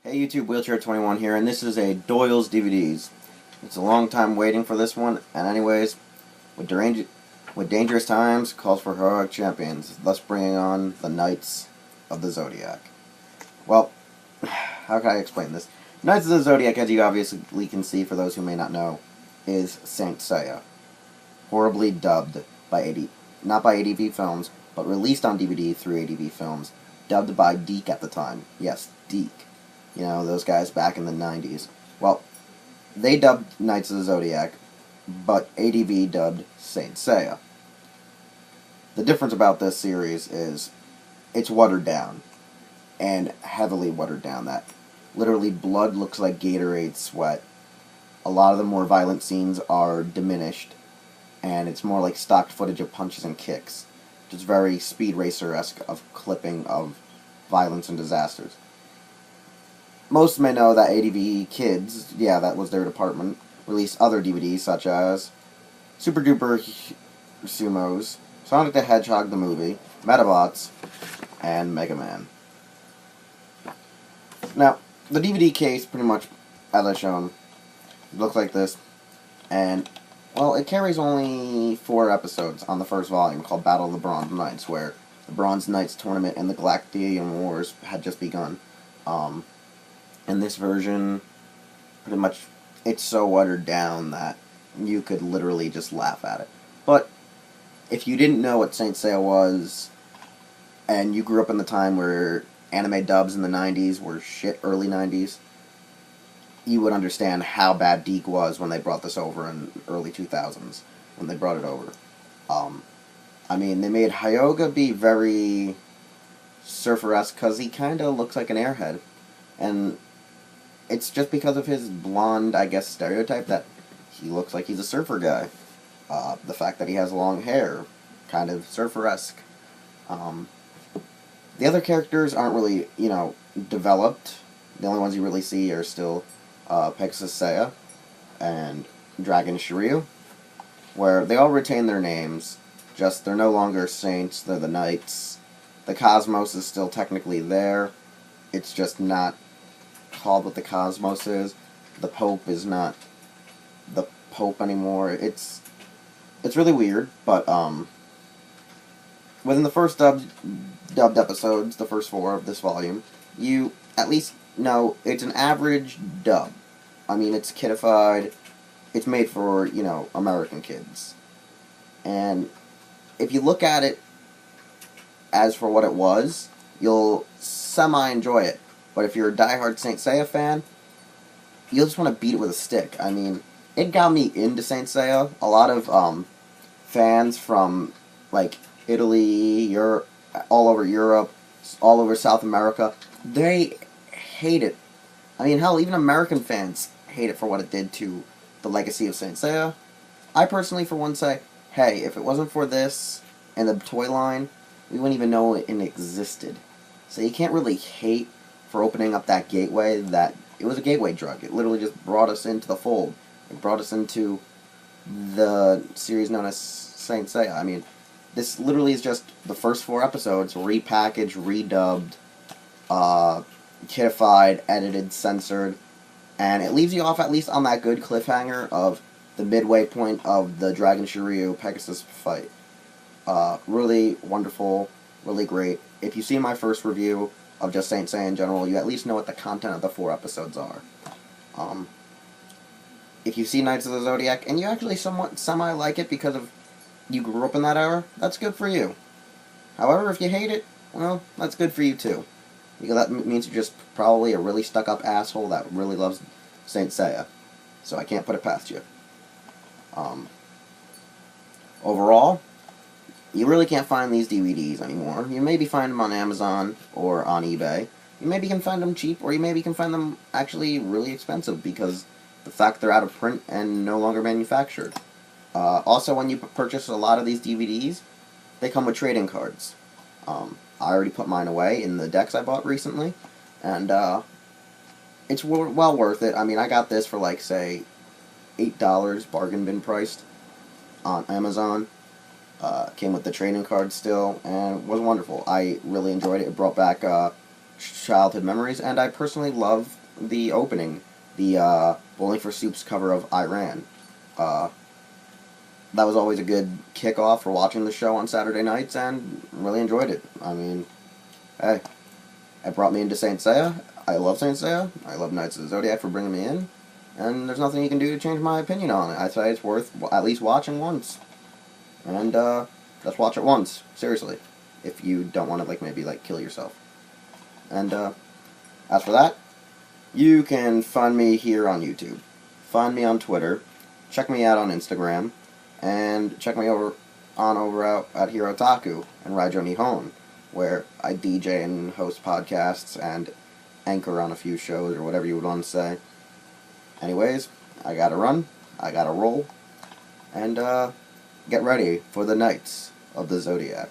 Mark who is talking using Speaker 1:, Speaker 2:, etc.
Speaker 1: Hey YouTube, Wheelchair21 here, and this is a Doyle's DVDs. It's a long time waiting for this one, and anyways, with dangerous times calls for heroic champions, thus bringing on the Knights of the Zodiac. Well, how can I explain this? Knights of the Zodiac, as you obviously can see for those who may not know, is Saint Seiya. Horribly dubbed by not by ADV Films, but released on DVD through ADV Films, dubbed by Deke at the time. Yes, Deke. You know, those guys back in the 90s. Well, they dubbed Knights of the Zodiac, but ADV dubbed Saint Seiya. The difference about this series is it's watered down, and heavily watered down. That literally blood looks like Gatorade sweat. A lot of the more violent scenes are diminished, and it's more like stock footage of punches and kicks. Just very Speed Racer-esque of clipping of violence and disasters. Most may know that ADV Kids, yeah, that was their department, released other DVDs such as Super Duper Sumos, Sonic the Hedgehog the movie, Metabots, and Mega Man. Now, the DVD case, pretty much, as I've shown, looks like this, and, well, it carries only 4 episodes on the first volume called Battle of the Bronze Knights, where the Bronze Knights tournament and the Galactian Wars had just begun. In this version, pretty much, it's so watered down that you could literally just laugh at it. But, if you didn't know what Saint Seiya was, and you grew up in the time where anime dubs in the 90s were shit, early 90s, you would understand how bad Deke was when they brought this over in early 2000s, when they brought it over. I mean, they made Hyoga be very surfer-esque, because he kind of looks like an airhead. And it's just because of his blonde, I guess, stereotype that he looks like he's a surfer guy. The fact that he has long hair, kind of surfer-esque. The other characters aren't really, developed. The only ones you really see are still Pegasus Seiya and Dragon Shiryu, where they all retain their names, just they're no longer saints, they're the knights. The cosmos is still technically there, it's just not called what the cosmos is. The Pope is not the Pope anymore. It's really weird, but within the first dubbed episodes, the first 4 of this volume, you at least know it's an average dub. I mean, it's kidified, it's made for, American kids. And if you look at it as for what it was, you'll semi-enjoy it. But if you're a diehard Saint Seiya fan, you'll just want to beat it with a stick. I mean, it got me into Saint Seiya. A lot of fans from, like, Italy, Europe, all over Europe, all over South America, they hate it. I mean, hell, even American fans hate it for what it did to the legacy of Saint Seiya. I personally, for one, say, hey, if it wasn't for this and the toy line, we wouldn't even know it existed. So you can't really hate for opening up that gateway. That it was a gateway drug. It literally just brought us into the fold. It brought us into the series known as Saint Seiya. I mean, this literally is just the first 4 episodes repackaged, redubbed, kidified, edited, censored, and it leaves you off at least on that good cliffhanger of the midway point of the Dragon Shiryu Pegasus fight. Really wonderful, really great. If you see my first review of just Saint Seiya in general, you at least know what the content of the 4 episodes are. If you see Knights of the Zodiac, and you actually somewhat semi-like it because of you grew up in that era, that's good for you. However, if you hate it, well, that's good for you too. Because that means you're just probably a really stuck-up asshole that really loves Saint Seiya. So I can't put it past you. Overall, you really can't find these DVDs anymore. You maybe find them on Amazon or on eBay. You maybe can find them cheap, or you maybe can find them actually really expensive because the fact they're out of print and no longer manufactured. Also, when you purchase a lot of these DVDs, they come with trading cards. I already put mine away in the decks I bought recently, and it's well worth it. I mean, I got this for like, say, $8, bargain bin priced, on Amazon. Came with the trading card still, and was wonderful. I really enjoyed it. It brought back childhood memories, and I personally love the opening, the Bowling for Soup's cover of Iran. Uh, that was always a good kickoff for watching the show on Saturday nights, and really enjoyed it. I mean, hey, it brought me into Saint Seiya. I love Saint Seiya. I love Knights of the Zodiac for bringing me in, and there's nothing you can do to change my opinion on it. I say it's worth at least watching once, and just watch it once, seriously, if you don't want to maybe kill yourself. And as for that, you can find me here on YouTube, find me on Twitter, check me out on Instagram, and check me over out at Hirotaku and Raijo Nihon, where I DJ and host podcasts and anchor on a few shows, or whatever you would want to say. Anyways, I gotta run, I gotta roll, and get ready for the Knights of the Zodiac.